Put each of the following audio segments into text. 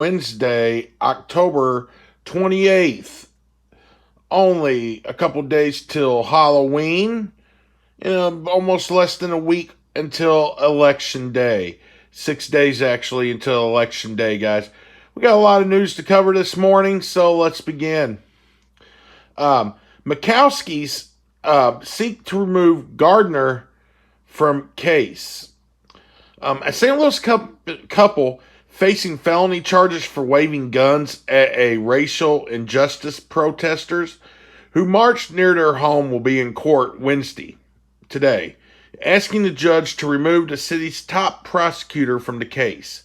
Wednesday, October 28th. Only a couple days till Halloween. Almost less than a week until Election Day. 6 days actually until Election Day, guys. We got a lot of news to cover this morning, so let's begin. Mikowski's seek to remove Gardner from case. A St. Louis couple facing felony charges for waving guns at a racial injustice protesters who marched near their home will be in court Wednesday, today, asking the judge to remove the city's top prosecutor from the case.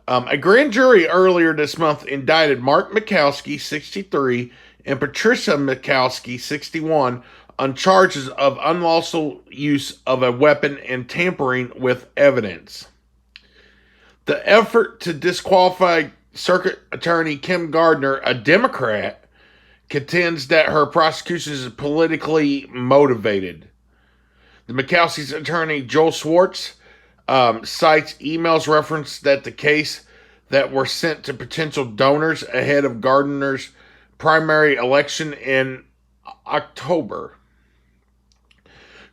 A grand jury earlier this month indicted Mark Mikowski, 63, and Patricia Mikowski, 61, on charges of unlawful use of a weapon and tampering with evidence. The effort to disqualify Circuit Attorney Kim Gardner, a Democrat, contends that her prosecution is politically motivated. The Mikowski's attorney, Joel Schwartz, cites emails reference that the case that were sent to potential donors ahead of Gardner's primary election in October.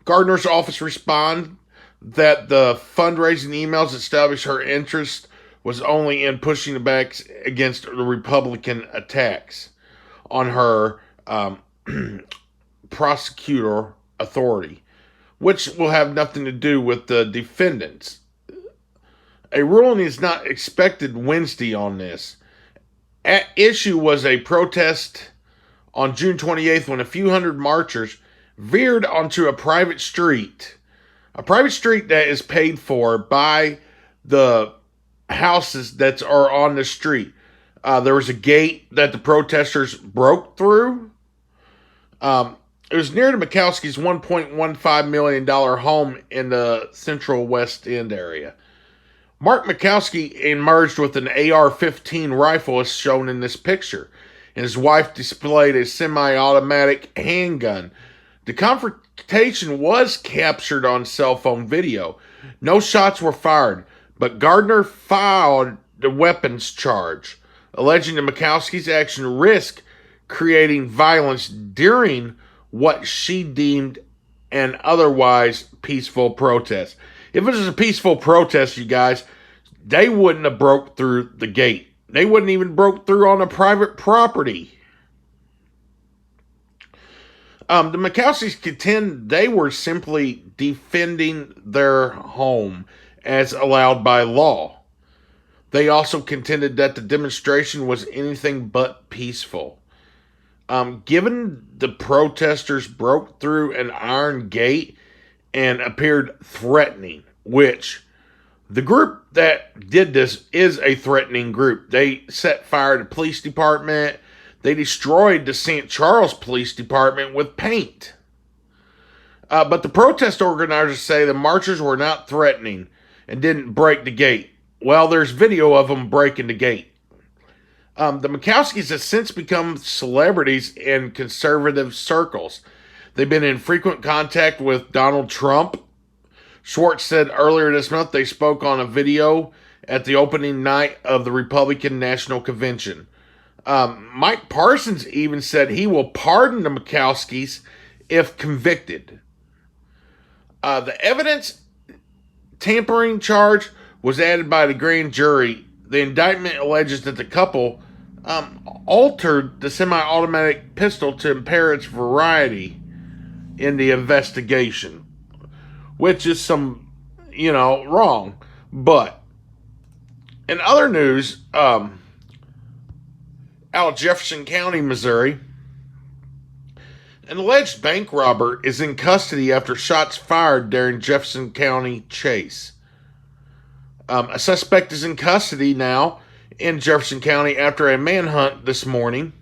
Gardner's office responded that the fundraising emails established her interest was only in pushing back against the Republican attacks on her prosecutor authority, which will have nothing to do with the defendants. A ruling is not expected Wednesday on this. At issue was a protest on June 28th when a few hundred marchers veered onto a private street that is paid for by the houses that are on the street. There was a gate that the protesters broke through. It was near the Mikowski's $1.15 million home in the central West End area. Mark Mikowski emerged with an AR-15 rifle as shown in this picture, and his wife displayed a semi-automatic handgun. The confrontation was captured on cell phone video. No shots were fired, but Gardner filed the weapons charge, alleging the Mikowski's action risked creating violence during what she deemed an otherwise peaceful protest. If it was a peaceful protest, you guys, they wouldn't have broke through the gate. They wouldn't even broke through on a private property. The Mikowskis contend they were simply defending their home as allowed by law. They also contended that the demonstration was anything but peaceful. Given the protesters broke through an iron gate and appeared threatening, which the group that did this is a threatening group. They set fire to the police department. They destroyed the St. Charles Police Department with paint. But the protest organizers say the marchers were not threatening and didn't break the gate. Well, there's video of them breaking the gate. The Mikowskis have since become celebrities in conservative circles. They've been in frequent contact with Donald Trump. Schwartz said earlier this month they spoke on a video at the opening night of the Republican National Convention. Mike Parsons even said he will pardon the Mikowskis if convicted. The evidence tampering charge was added by the grand jury. The indictment alleges that the couple altered the semi-automatic pistol to impair its variety in the investigation, which is wrong. But in other news, out of Jefferson County, Missouri, an alleged bank robber is in custody after shots fired during Jefferson County chase. A suspect is in custody now in Jefferson County after a manhunt this morning.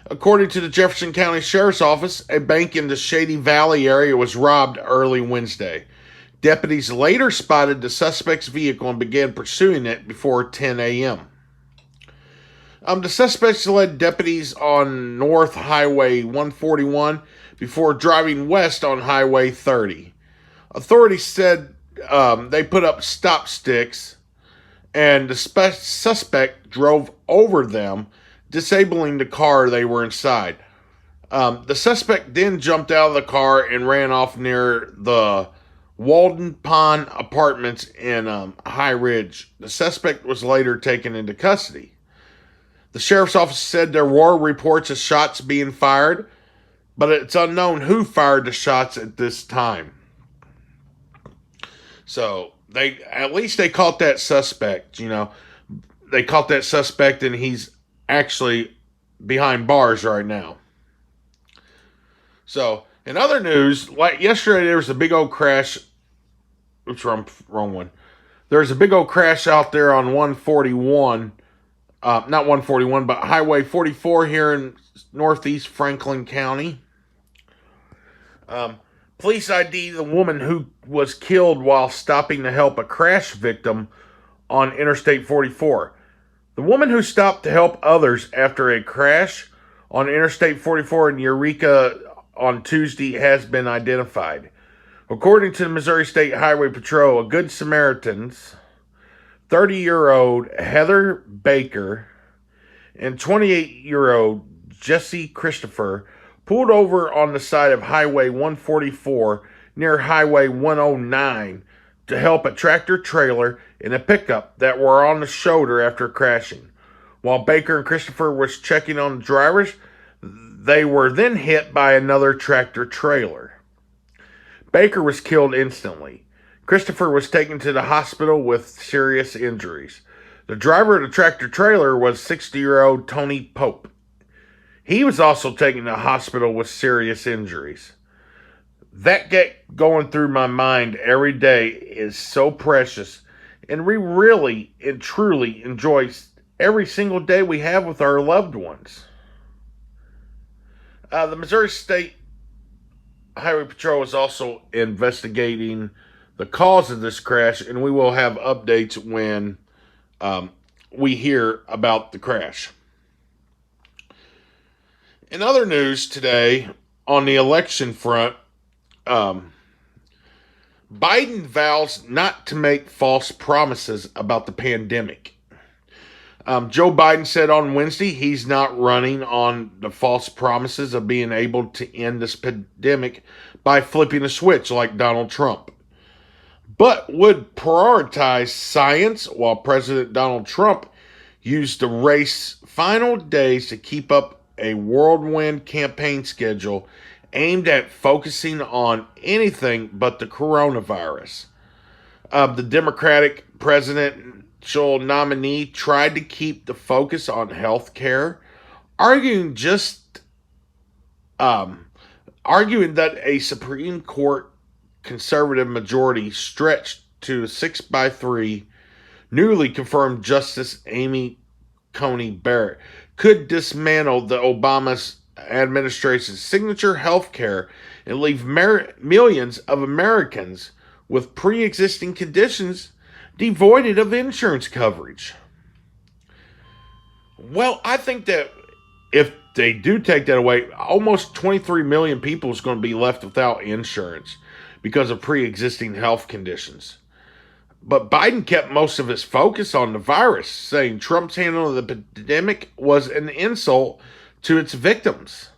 According to the Jefferson County Sheriff's Office, a bank in the Shady Valley area was robbed early Wednesday. Deputies later spotted the suspect's vehicle and began pursuing it before 10 a.m. The suspects led deputies on North Highway 141 before driving west on Highway 30. Authorities said they put up stop sticks and the suspect drove over them, disabling the car they were inside. The suspect then jumped out of the car and ran off near the Walden Pond Apartments in High Ridge. The suspect was later taken into custody. The sheriff's office said there were reports of shots being fired, but it's unknown who fired the shots at this time. So at least they caught that suspect. They caught that suspect, and he's actually behind bars right now. So, in other news, like yesterday, there was a big old crash. Oops, wrong one. There's a big old crash out there on 141. Not 141, but Highway 44 here in northeast Franklin County. Police ID the woman who was killed while stopping to help a crash victim on Interstate 44. The woman who stopped to help others after a crash on Interstate 44 in Eureka on Tuesday has been identified. According to the Missouri State Highway Patrol, a Good Samaritan's 30-year-old Heather Baker and 28-year-old Jesse Christopher pulled over on the side of Highway 144 near Highway 109 to help a tractor trailer and a pickup that were on the shoulder after crashing. While Baker and Christopher was checking on the drivers, they were then hit by another tractor trailer. Baker was killed instantly. Christopher was taken to the hospital with serious injuries. The driver of the tractor trailer was 60-year-old Tony Pope. He was also taken to the hospital with serious injuries. That get going through my mind every day is so precious, and we really and truly enjoy every single day we have with our loved ones. The Missouri State Highway Patrol is also investigating the cause of this crash, and we will have updates when we hear about the crash. In other news today, on the election front, Biden vows not to make false promises about the pandemic. Joe Biden said on Wednesday he's not running on the false promises of being able to end this pandemic by flipping a switch like Donald Trump, but would prioritize science while President Donald Trump used the race's final days to keep up a whirlwind campaign schedule aimed at focusing on anything but the coronavirus. The Democratic presidential nominee tried to keep the focus on health care, arguing that a Supreme Court conservative majority stretched to 6-3, newly confirmed Justice Amy Coney Barrett could dismantle the Obama administration's signature health care and leave millions of Americans with pre-existing conditions devoid of insurance coverage. Well, I think that if they do take that away, almost 23 million people is going to be left without insurance because of pre-existing health conditions. But Biden kept most of his focus on the virus, saying Trump's handling of the pandemic was an insult to its victims,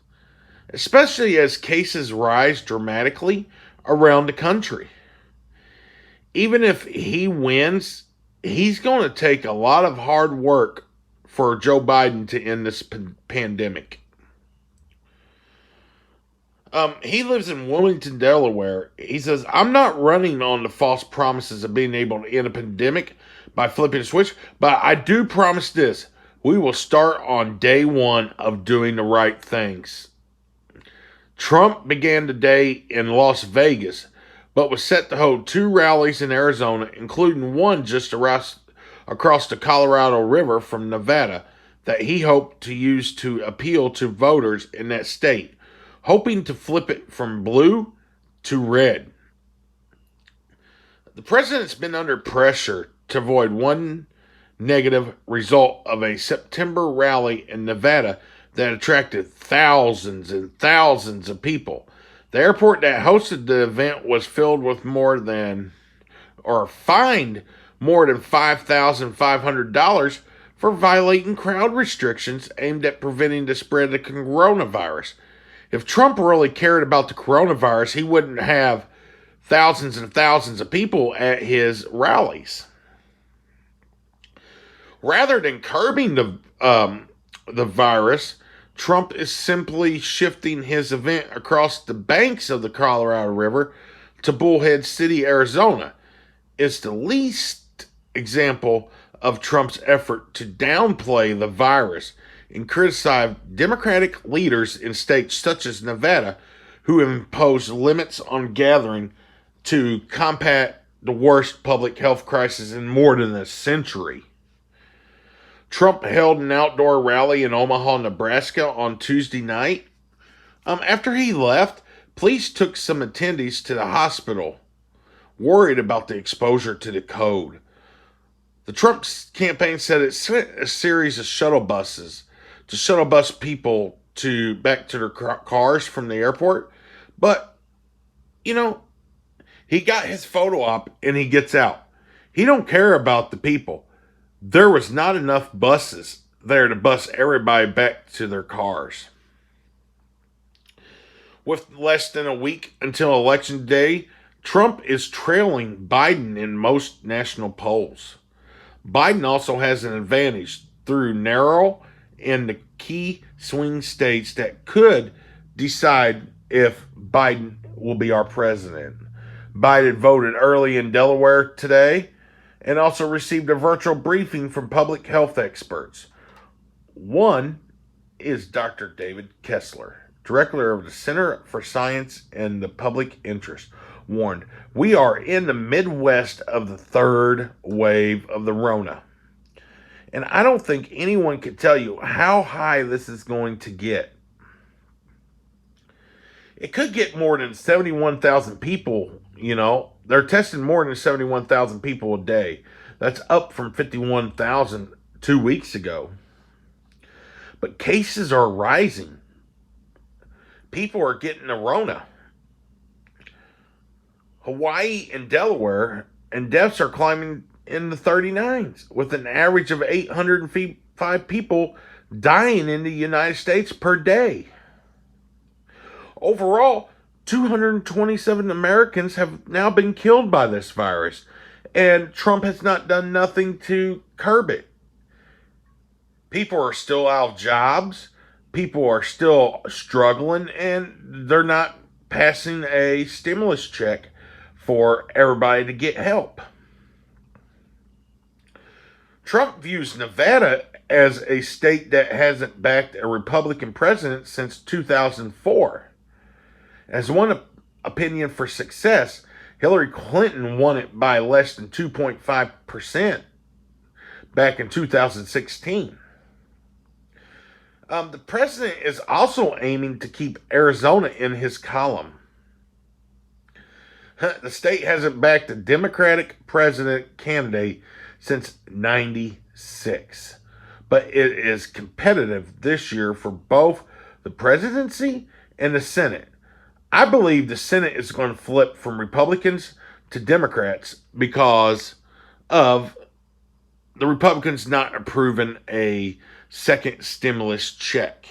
especially as cases rise dramatically around the country. Even if he wins, he's going to take a lot of hard work for Joe Biden to end this pandemic. He lives in Wilmington, Delaware. He says, I'm not running on the false promises of being able to end a pandemic by flipping a switch, but I do promise this. We will start on day one of doing the right things. Trump began the day in Las Vegas, but was set to hold 2 rallies in Arizona, including one just across the Colorado River from Nevada that he hoped to use to appeal to voters in that state, hoping to flip it from blue to red. The president's been under pressure to avoid one negative result of a September rally in Nevada that attracted thousands and thousands of people. The airport that hosted the event was filled with fined more than $5,500 for violating crowd restrictions aimed at preventing the spread of the coronavirus. If Trump really cared about the coronavirus, he wouldn't have thousands and thousands of people at his rallies. Rather than curbing the virus, Trump is simply shifting his event across the banks of the Colorado River to Bullhead City, Arizona. It's the least example of Trump's effort to downplay the virus and criticize Democratic leaders in states such as Nevada who have imposed limits on gathering to combat the worst public health crisis in more than a century. Trump held an outdoor rally in Omaha, Nebraska on Tuesday night. After he left, police took some attendees to the hospital, worried about the exposure to the code. The Trump campaign said it sent a series of shuttle buses to shuttle bus people back to their cars from the airport. But, he got his photo op and he gets out. He don't care about the people. There was not enough buses there to bus everybody back to their cars. With less than a week until Election Day, Trump is trailing Biden in most national polls. Biden also has an advantage through narrow and the key swing states that could decide if Biden will be our president. Biden voted early in Delaware today and also received a virtual briefing from public health experts. One is Dr. David Kessler, director of the Center for Science and the Public Interest, warned, "We are in the Midwest of the third wave of the Rona." And I don't think anyone can tell you how high this is going to get. It could get more than 71,000 people, They're testing more than 71,000 people a day. That's up from 51,000 2 weeks ago. But cases are rising. People are getting the Rona. Hawaii and Delaware, and deaths are climbing in the 39s, with an average of 805 people dying in the United States per day. Overall, 227 Americans have now been killed by this virus, and Trump has not done nothing to curb it. People are still out of jobs, people are still struggling, and they're not passing a stimulus check for everybody to get help. Trump views Nevada as a state that hasn't backed a Republican president since 2004. As one opinion for success, Hillary Clinton won it by less than 2.5% back in 2016. The president is also aiming to keep Arizona in his column. The state hasn't backed a Democratic president candidate since '96, but it is competitive this year for both the presidency and the Senate. I believe the Senate is going to flip from Republicans to Democrats because of the Republicans not approving a second stimulus check.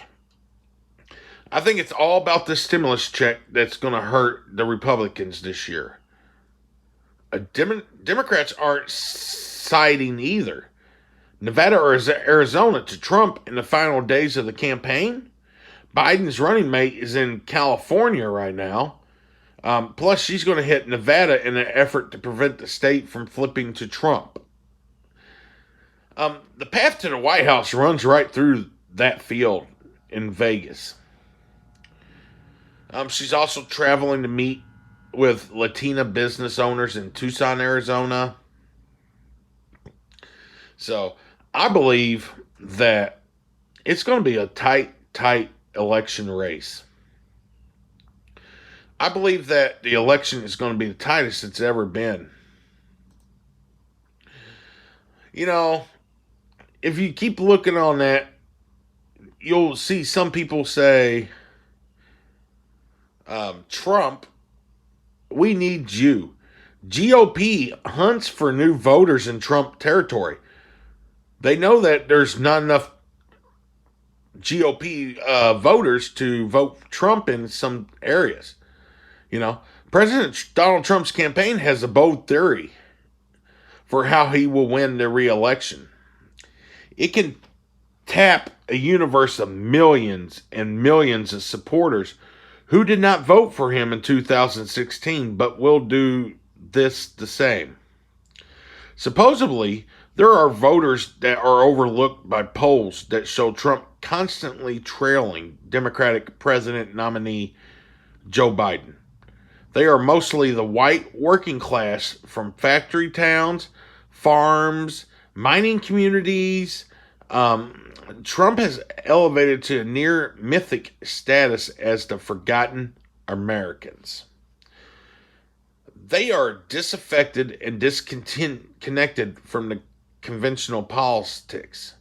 I think it's all about the stimulus check that's going to hurt the Republicans this year. Democrats aren't siding either. Nevada or Arizona to Trump in the final days of the campaign. Biden's running mate is in California right now. Plus, she's going to hit Nevada in an effort to prevent the state from flipping to Trump. The path to the White House runs right through that field in Vegas. She's also traveling to meet with Latina business owners in Tucson, Arizona. So, I believe that it's going to be a tight election race. I believe that the election is going to be the tightest it's ever been. If you keep looking on that, you'll see some people say, Trump, we need you GOP hunts for new voters in Trump territory. They know that there's not enough GOP voters to vote Trump in some areas. You know, President Donald Trump's campaign has a bold theory for how he will win the re-election. It can tap a universe of millions and millions of supporters who did not vote for him in 2016 but will do this the same. Supposedly, there are voters that are overlooked by polls that show Trump constantly trailing Democratic president nominee Joe Biden. They are mostly the white working class from factory towns, farms, mining communities. Trump has elevated to a near mythic status as the forgotten Americans. They are disaffected and disconnected from the conventional politics.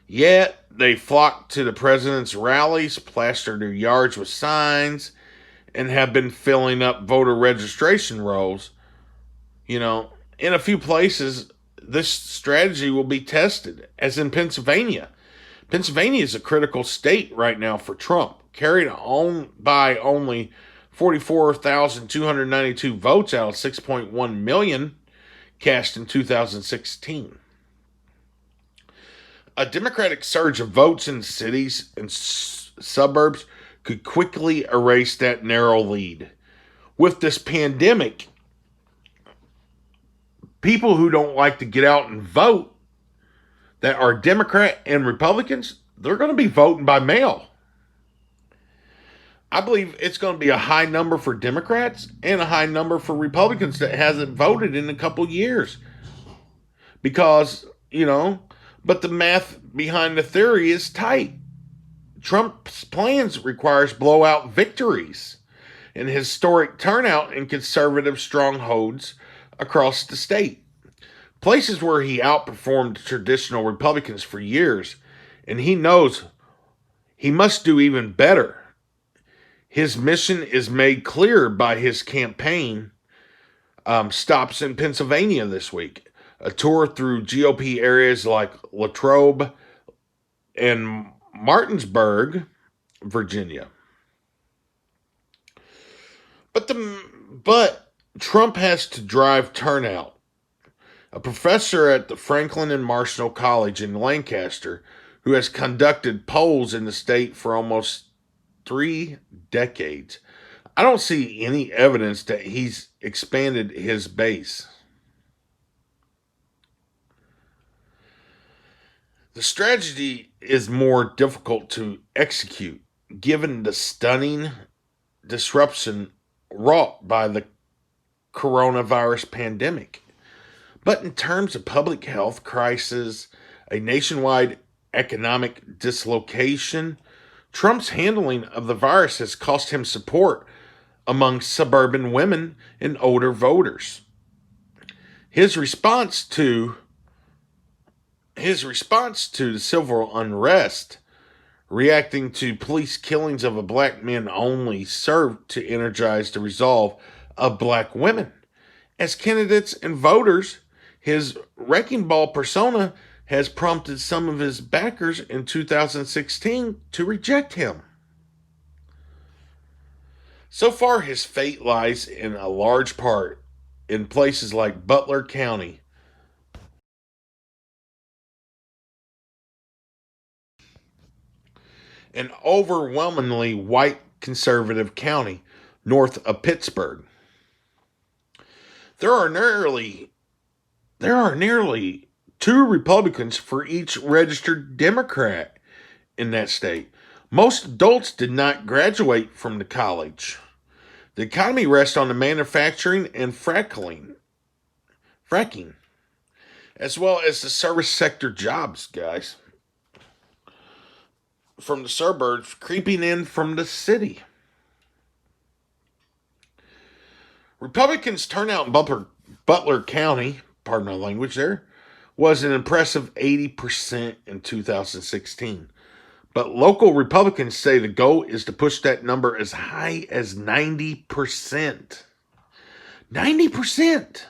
Yet they flock to the president's rallies, plaster their yards with signs, and have been filling up voter registration rolls. In a few places, this strategy will be tested, as in Pennsylvania. Pennsylvania is a critical state right now for Trump, carried on by only 44,292 votes out of 6.1 million cast in 2016. A Democratic surge of votes in cities and suburbs could quickly erase that narrow lead. With this pandemic, people who don't like to get out and vote, that are Democrat and Republicans, they're going to be voting by mail. I believe it's going to be a high number for Democrats and a high number for Republicans that hasn't voted in a couple years. Because, but the math behind the theory is tight. Trump's plans requires blowout victories and historic turnout in conservative strongholds across the state. Places where he outperformed traditional Republicans for years, and he knows he must do even better. His mission is made clear by his campaign stops in Pennsylvania this week, a tour through GOP areas like Latrobe and Martinsburg, Virginia. But Trump has to drive turnout. A professor at the Franklin and Marshall College in Lancaster, who has conducted polls in the state for almost 3 decades, I don't see any evidence that he's expanded his base. The strategy is more difficult to execute given the stunning disruption wrought by the coronavirus pandemic. But in terms of public health crisis, a nationwide economic dislocation, Trump's handling of the virus has cost him support among suburban women and older voters. His response to the civil unrest, reacting to police killings of a black man, only served to energize the resolve of black women. As candidates and voters, his wrecking ball persona has prompted some of his backers in 2016 to reject him. So far, his fate lies in a large part in places like Butler County, an overwhelmingly white conservative county north of Pittsburgh. There are nearly 2 Republicans for each registered Democrat in that state. Most adults did not graduate from the college. The economy rests on the manufacturing and fracking, as well as the service sector jobs, guys, from the suburbs creeping in from the city. Republicans' turnout in Butler County, pardon my language there, was an impressive 80% in 2016. But local Republicans say the goal is to push that number as high as 90%. 90%.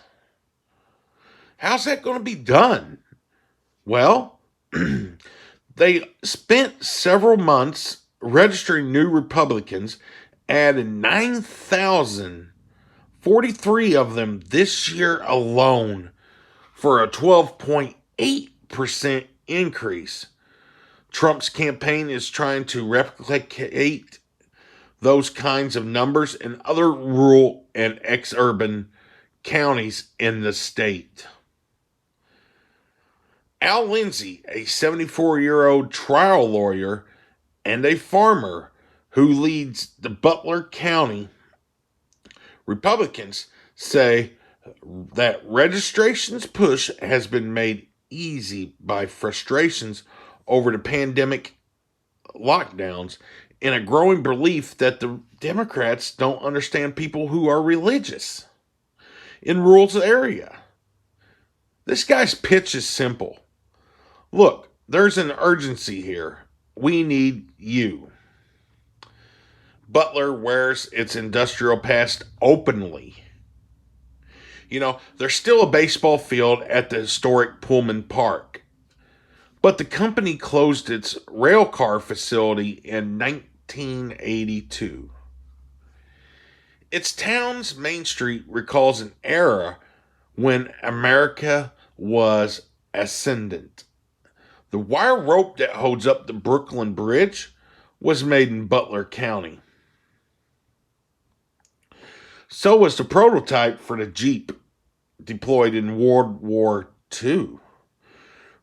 How's that going to be done? Well, they spent several months registering new Republicans, added 9,043 of them this year alone for a 12.8% increase. Trump's campaign is trying to replicate those kinds of numbers in other rural and ex-urban counties in the state. Al Lindsay, a 74-year-old trial lawyer and a farmer who leads the Butler County Republicans, say that registration's push has been made easy by frustrations over the pandemic lockdowns and a growing belief that the Democrats don't understand people who are religious in rural area. This guy's pitch is simple. Look, there's an urgency here. We need you. Butler wears its industrial past openly. There's still a baseball field at the historic Pullman Park, but the company closed its railcar facility in 1982. Its town's main street recalls an era when America was ascendant. The wire rope that holds up the Brooklyn Bridge was made in Butler County. So was the prototype for the Jeep deployed in World War II.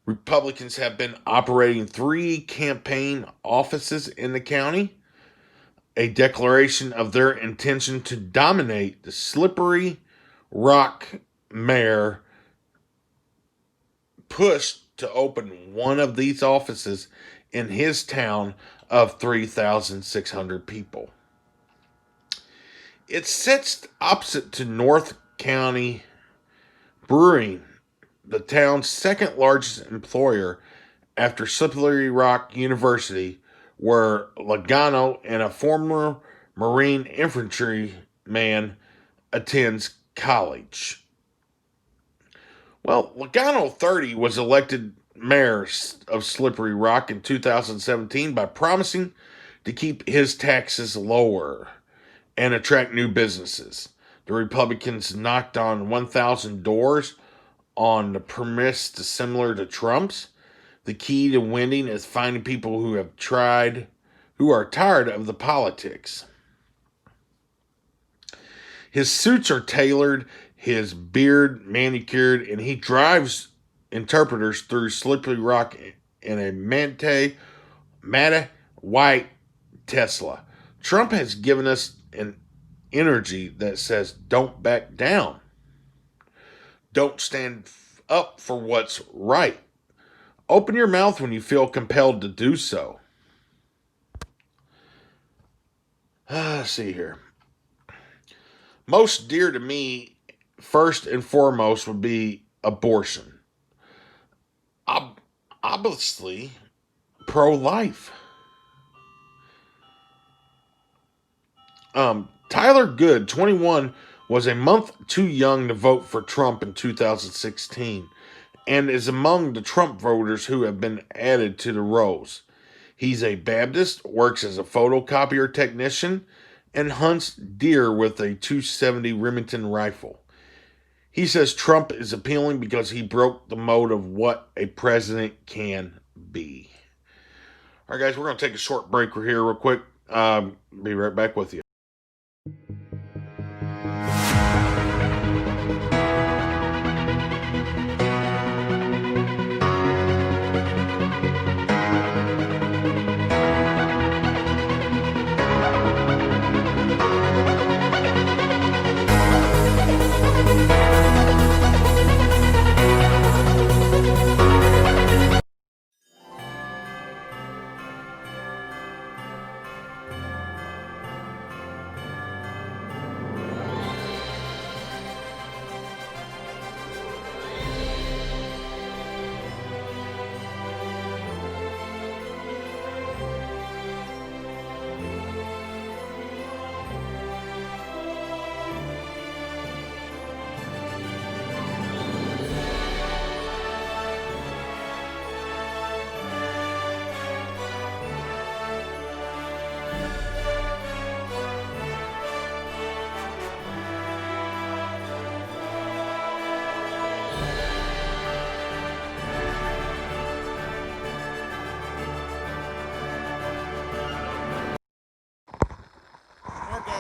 Republicans have been operating 3 campaign offices in the county, a declaration of their intention to dominate the Slippery Rock mayor pushed to open one of these offices in his town of 3,600 people. It sits opposite to North County Brewing, the town's second largest employer after Slippery Rock University, where Logano and a former Marine infantryman attends college. Well, Logano 30 was elected mayor of Slippery Rock in 2017 by promising to keep his taxes lower and attract new businesses. The Republicans knocked on 1,000 doors on the premise similar to Trump's. The key to winning is finding people who are tired of the politics. His suits are tailored, his beard manicured, and he drives interpreters through Slippery Rock in a matte white Tesla. Trump has given us an energy that says, don't back down. Don't stand up for what's right. Open your mouth when you feel compelled to do so. Let's see here. Most dear to me, first and foremost, would be abortion. Obviously, pro-life. Tyler Good, 21, was a month too young to vote for Trump in 2016 and is among the Trump voters who have been added to the rolls. He's a Baptist, works as a photocopier technician, and hunts deer with a .270 Remington rifle. He says Trump is appealing because he broke the mold of what a president can be. All right, guys, we're going to take a short break here real quick. Be right back with you.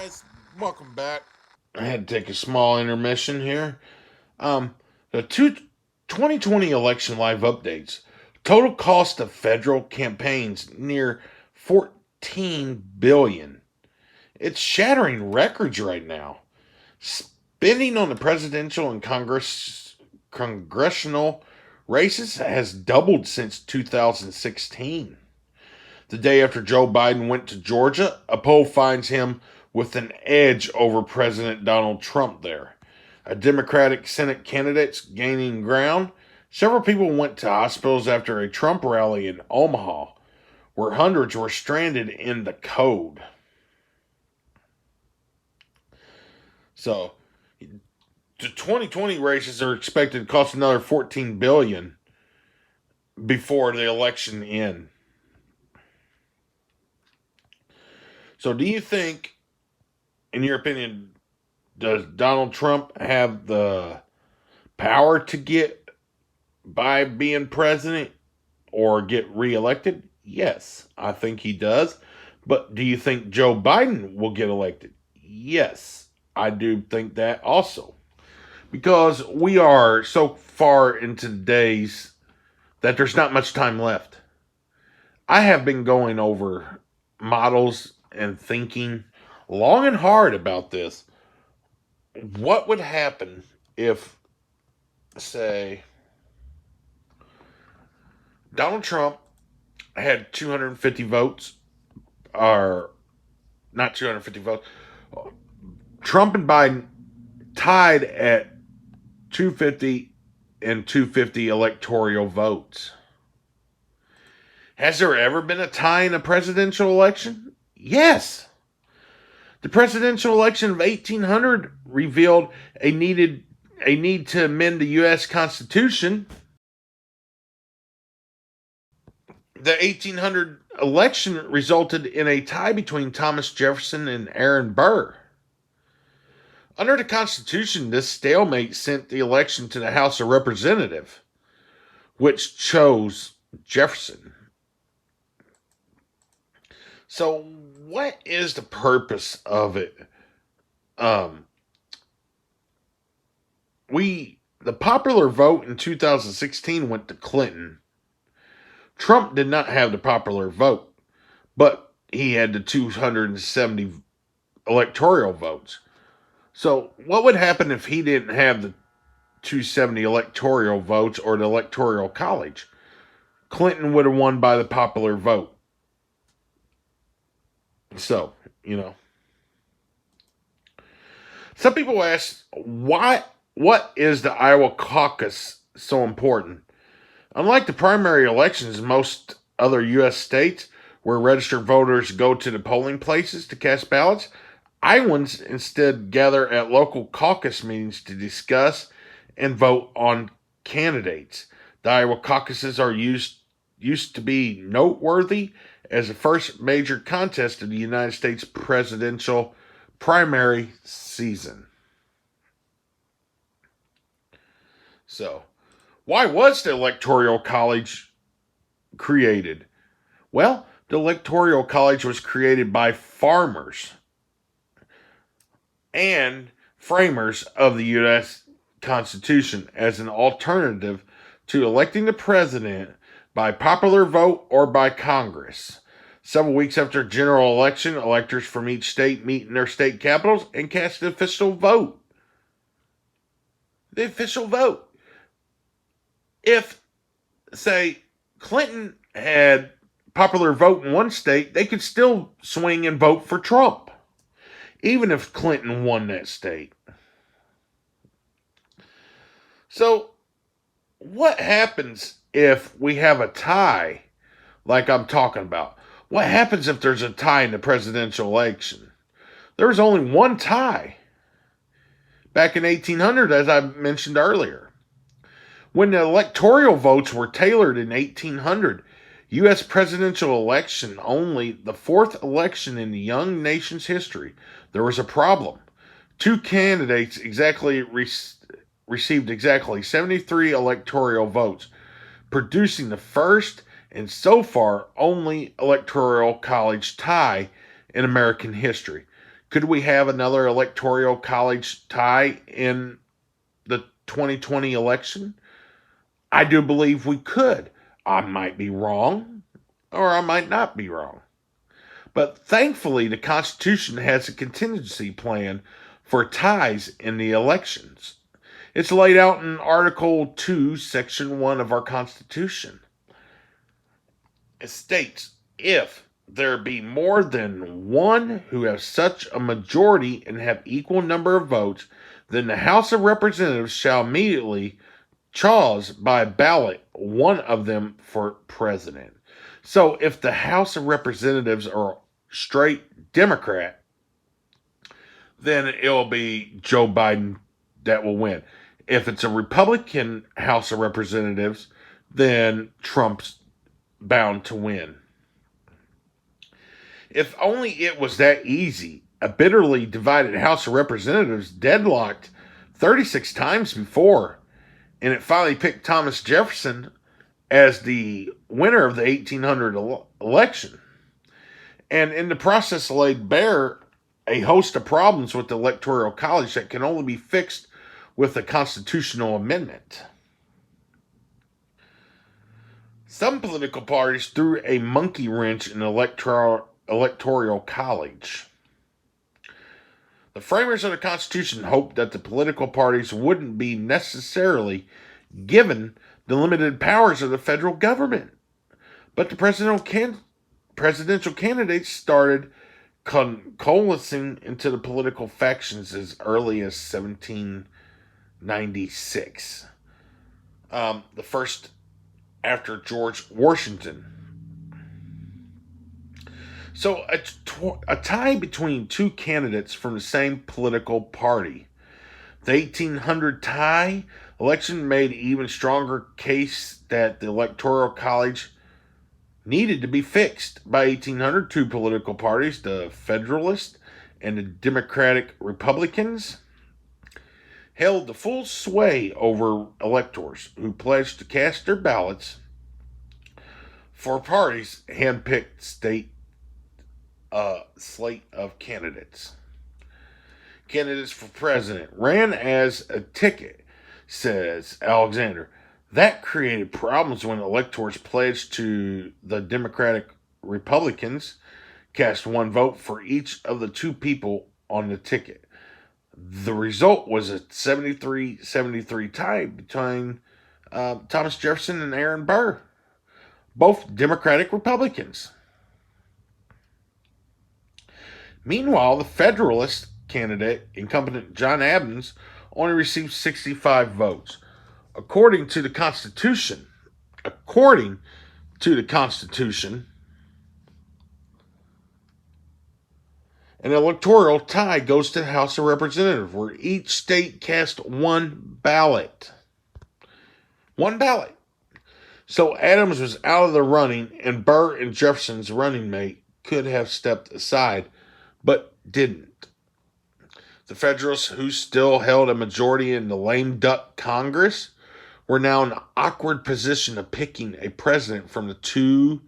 guys, welcome back. I had to take a small intermission here. The 2020 election live updates. Total cost of federal campaigns near 14 billion. It's shattering records right now. Spending on the presidential and congressional races has doubled since 2016. The day after Joe Biden went to Georgia, a poll finds him with an edge over President Donald Trump there. A Democratic Senate candidate's gaining ground. Several people went to hospitals after a Trump rally in Omaha, where hundreds were stranded in the code. So, the 2020 races are expected to cost another $14 billion before the election end. So, do you think, in your opinion, does Donald Trump have the power to get by being president or get reelected? Yes, I think he does. But do you think Joe Biden will get elected? Yes, I do think that also. Because we are so far into the days that there's not much time left. I have been going over models and thinking long and hard about this. What would happen if, say, Donald Trump had 250 votes, or not 250 votes, Trump and Biden tied at 250 and 250 electoral votes? Has there ever been a tie in a presidential election? Yes. The presidential election of 1800 revealed a need to amend the U.S. Constitution. The 1800 election resulted in a tie between Thomas Jefferson and Aaron Burr. Under the Constitution, this stalemate sent the election to the House of Representatives, which chose Jefferson. So, what is the purpose of it? The popular vote in 2016 went to Clinton. Trump did not have the popular vote, but he had the 270 electoral votes. So, what would happen if he didn't have the 270 electoral votes or the electoral college? Clinton would have won by the popular vote. So, some people ask, what is the Iowa caucus so important? Unlike the primary elections in most other U.S. states, where registered voters go to the polling places to cast ballots, Iowans instead gather at local caucus meetings to discuss and vote on candidates. The Iowa caucuses are used to be noteworthy as the first major contest of the United States presidential primary season. So, why was the Electoral College created? Well, the Electoral College was created by farmers and framers of the U.S. Constitution as an alternative to electing the president by popular vote or by Congress. Several weeks after a general election, electors from each state meet in their state capitals and cast the official vote. The official vote. If, say, Clinton had popular vote in one state, they could still swing and vote for Trump, even if Clinton won that state. So, what happens if we have a tie, like I'm talking about? What happens if there's a tie in the presidential election? There was only one tie back in 1800, as I mentioned earlier. When the electoral votes were tailored in 1800, U.S. presidential election, only the fourth election in the young nation's history, there was a problem. Two candidates received exactly 73 electoral votes, producing the first and so far only electoral college tie in American history. Could we have another electoral college tie in the 2020 election? I do believe we could. I might be wrong, or I might not be wrong. But thankfully, the Constitution has a contingency plan for ties in the elections. It's laid out in Article 2, Section 1 of our Constitution. It states, if there be more than one who have such a majority and have equal number of votes, then the House of Representatives shall immediately choose by ballot one of them for president. So if the House of Representatives are straight Democrat, then it'll be Joe Biden that will win. If it's a Republican House of Representatives, then Trump's bound to win. If only it was that easy. A bitterly divided House of Representatives deadlocked 36 times before, and it finally picked Thomas Jefferson as the winner of the 1800 election. And in the process laid bare a host of problems with the Electoral College that can only be fixed with a constitutional amendment. Some political parties threw a monkey wrench in the Electoral College. The framers of the Constitution hoped that the political parties wouldn't be necessarily given the limited powers of the federal government. But the presidential candidates started coalescing into the political factions as early as 1796. The first after George Washington. So a tie between two candidates from the same political party. The 1800 tie election made an even stronger case that the Electoral College needed to be fixed. By 1800, two political parties, the Federalists and the Democratic Republicans, held the full sway over electors who pledged to cast their ballots for parties' hand-picked state slate of candidates. Candidates for president ran as a ticket, says Alexander. That created problems when electors pledged to the Democratic Republicans cast one vote for each of the two people on the ticket. The result was a 73-73 tie between Thomas Jefferson and Aaron Burr, both Democratic Republicans. Meanwhile, the Federalist candidate, incumbent John Adams, only received 65 votes. According to the Constitution, an electoral tie goes to the House of Representatives, where each state cast one ballot. One ballot. So Adams was out of the running, and Burr and Jefferson's running mate could have stepped aside, but didn't. The Federalists, who still held a majority in the lame duck Congress, were now in an awkward position of picking a president from the two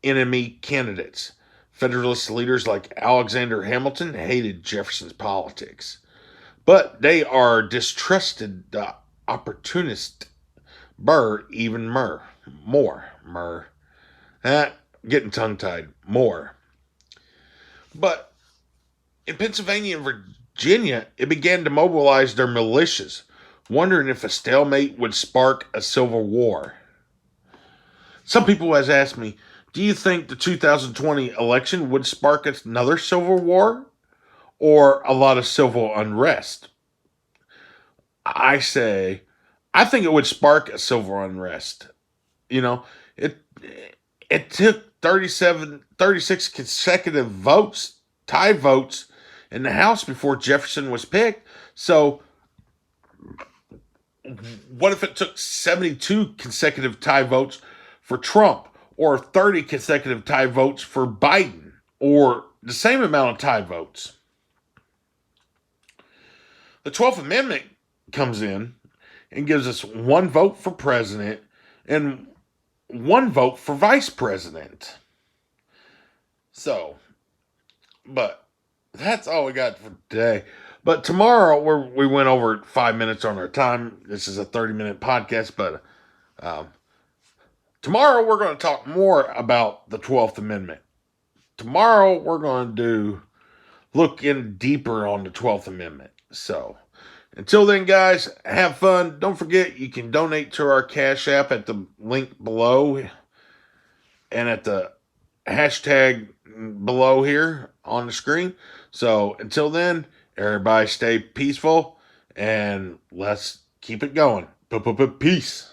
enemy candidates. Federalist leaders like Alexander Hamilton hated Jefferson's politics, but they distrusted the opportunist Burr even more. Getting tongue-tied. More. But in Pennsylvania and Virginia, it began to mobilize their militias, wondering if a stalemate would spark a civil war. Some people has asked me, do you think the 2020 election would spark another civil war or a lot of civil unrest? I say, I think it would spark a civil unrest. You know, it took 36 consecutive votes, tie votes in the House before Jefferson was picked. So what if it took 72 consecutive tie votes for Trump, or 30 consecutive tie votes for Biden, or the same amount of tie votes? The 12th Amendment comes in and gives us one vote for president and one vote for vice president. So, but that's all we got for today. But tomorrow, we went over 5 minutes on our time. This is a 30-minute podcast, but um, tomorrow we're going to talk more about the 12th Amendment. Tomorrow we're going to look in deeper on the 12th Amendment. So until then, guys, have fun. Don't forget you can donate to our Cash App at the link below and at the hashtag below here on the screen. So until then, everybody stay peaceful and let's keep it going. Peace.